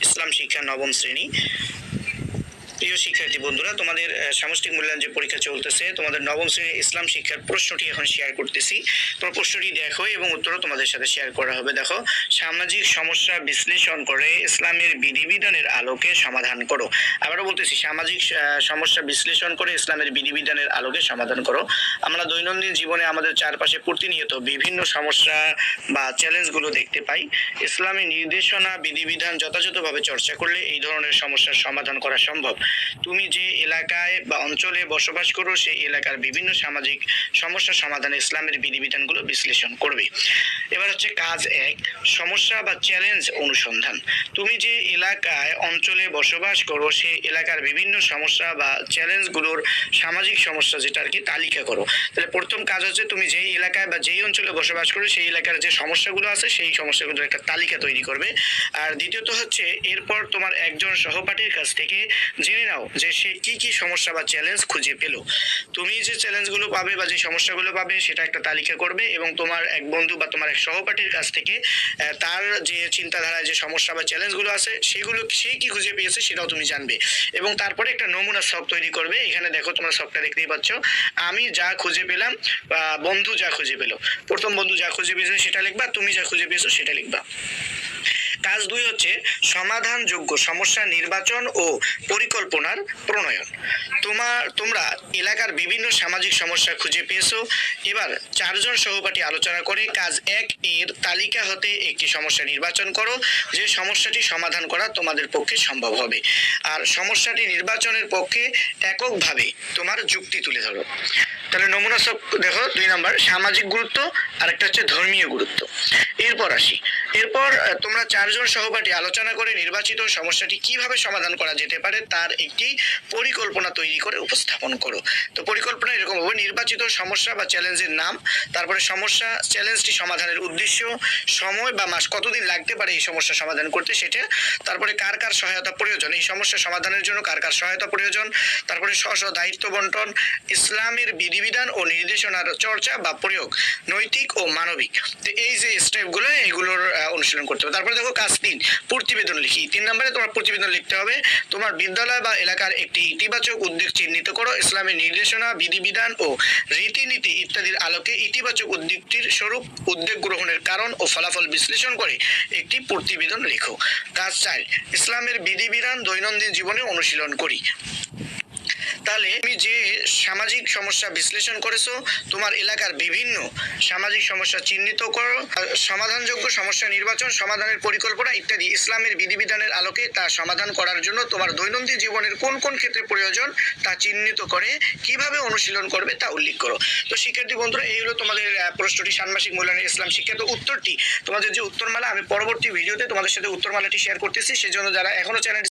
ইসলাম শিক্ষা নবম শ্রেণী। প্রিয় শিক্ষার্থী বন্ধুরা, তোমাদের সামষ্টিক মূল্যায়ন যে পরীক্ষা চলতেছে, তোমাদের নবম শ্রেণীর ইসলাম শিক্ষার প্রশ্নটি এখন শেয়ার করতেছি। তোমার প্রশ্নটি দেখো এবং উত্তরও তোমাদের সাথে শেয়ার করা হবে। দেখো, সামাজিক সমস্যা বিশ্লেষণ করে ইসলামের বিধিবিধানের আলোকে সমাধান করো। আবারও বলতেছি, সামাজিক সমস্যা বিশ্লেষণ করে ইসলামের বিধিবিধানের আলোকে সমাধান করো। আমরা দৈনন্দিন জীবনে আমাদের চারপাশে প্রতিনিয়ত বিভিন্ন সমস্যা বা চ্যালেঞ্জগুলো দেখতে পাই। ইসলামী নির্দেশনা বিধিবিধান যথাযথভাবে চর্চা করলে এই ধরনের সমস্যার সমাধান করা সম্ভব। তুমি যে এলাকায় বা অঞ্চলে বসবাস করো সেই এলাকার বিভিন্ন সামাজিক সমস্যা সমাধানে ইসলামের বিধিবিধানগুলো বিশ্লেষণ করবে। এবার হচ্ছে কাজ 1, সমস্যা বা চ্যালেঞ্জ অনুসন্ধান। তুমি যে এলাকায় অঞ্চলে বসবাস করো সেই এলাকার বিভিন্ন সমস্যা বা চ্যালেঞ্জগুলোর সামাজিক সমস্যা যেটা আর কি তালিকা করো। তাহলে প্রথম কাজ হচ্ছে তুমি যেই এলাকায় বা যেই অঞ্চলে বসবাস করো সেই এলাকার যে সমস্যাগুলো আছে সেই সমস্যাগুলোর একটা তালিকা তৈরি করবে। আর দ্বিতীয়ত হচ্ছে এরপর তোমার একজন সহপাঠীর কাছ থেকে জেনে নাও যে সে কি কি সমস্যা বা চ্যালেঞ্জ খুঁজে পেল। তুমি যে চ্যালেঞ্জগুলো পাবে বা যে সমস্যাগুলো পাবে সেটা একটা তালিকা করবে এবং তোমার এক বন্ধু বা তোমার এক সহপাঠীর কাছ থেকে তার যে চিন্তাধারায় যে সমস্যা বা চ্যালেঞ্জগুলো আছে সেগুলো সে কি খুঁজে পেয়েছে সেটাও তুমি জানবে এবং তারপরে একটা নমুনা ছক তৈরি করবে। এখানে দেখো তোমরা ছকটা দেখতেই পাচ্ছ, আমি যা খুঁজে পেলাম বা বন্ধু যা খুঁজে পেল, প্রথম বন্ধু যা খুঁজে পেয়েছে সেটা লিখবা, তুমি যা খুঁজে পেয়েছো সেটা লিখবা। কাজ 2 হচ্ছে সমাধানযোগ্য সমস্যা নির্বাচন ও পরিকল্পনার প্রণয়ন। তোমরা এলাকার বিভিন্ন সামাজিক সমস্যা খুঁজে পেয়েছো। এবার 4 জন সহপাঠী আলোচনা করে কাজ 1 এর তালিকা হতে একটি সমস্যা নির্বাচন করো যে সমস্যাটি সমাধান করা তোমাদের পক্ষে সম্ভব হবে। আর সমস্যাটি নির্বাচনের পক্ষে এককভাবে তোমার যুক্তি তুলে ধরো। তাহলে নমুনা সব দেখো, 2 নাম্বার সামাজিক গুরুত্ব আর একটা হচ্ছে ধর্মীয় গুরুত্ব। এরপর তোমরা 4 জন সহপাঠী আলোচনা করে নির্বাচিত সমস্যাটি কিভাবে সমাধান করা যেতে পারে তার একটি পরিকল্পনা তৈরি করে উপস্থাপন করো। তো পরিকল্পনা এরকম হবে, নির্বাচিত সমস্যা বা চ্যালেঞ্জের নাম, তারপরে সমস্যা চ্যালেঞ্জটি সমাধানের উদ্দেশ্য, সময় বা মাস কতদিন লাগতে পারে এই সমস্যা সমাধান করতে সেটা, তারপরে কার কার সহায়তা প্রয়োজন, এই সমস্যা সমাধানের জন্য কার কার সহায়তা প্রয়োজন, তারপরে স্ব দায়িত্ব বন্টন, ইসলামের বিধিবিধান ও নির্দেশনার চর্চা বা প্রয়োগ, নৈতিক ও মানবিক। তো এই যে স্টেপগুলো এগুলোর অনুশীলন করতে হবে। তারপরে দেখো কাজ 3, প্রতিবেদন লিখি। 3 নম্বরে তোমার প্রতিবেদন লিখতে হবে, তোমার বিদ্যালয় বা এলাকার একটি ইতিবাচক উদ্যোগ চিহ্নিত করো, ইসলামের নির্দেশনা বিধিবিধান ও রীতিনীতি ইত্যাদির আলোকে ইতিবাচক উদ্যোগটির স্বরূপ উদ্যোগ গ্রহণের কারণ ও ফলাফল বিশ্লেষণ করে একটি প্রতিবেদন লেখো। কাজ 4, ইসলামের বিধিবিধান দৈনন্দিন জীবনে অনুশীলন করি। তাহলে তুমি যে সামাজিক সমস্যা বিশ্লেষণ করেছো, তোমার এলাকার বিভিন্ন সামাজিক সমস্যা চিহ্নিত করো, সমাধানযোগ্য সমস্যা নির্বাচন, সমাধানের পরিকল্পনা ইত্যাদি ইসলামের বিধিবিধানের আলোকে তা সমাধান করার জন্য তোমার দৈনন্দিন জীবনের কোন কোন ক্ষেত্রে প্রয়োজন তা চিহ্নিত করে কিভাবে অনুশীলন করবে তা উল্লেখ করো। তো শিক্ষার্থী বন্ধুরা, এই হলো তোমাদের প্রশ্নটি, ষান্মাসিক মূল্যায়নের ইসলাম শিক্ষা। তো উত্তরটি তোমাদের যে উত্তরমালা, আমি পরবর্তী ভিডিওতে তোমাদের সাথে উত্তরমালাটি শেয়ার করতেছি। সেজন্য যারা এখনো চ্যানেল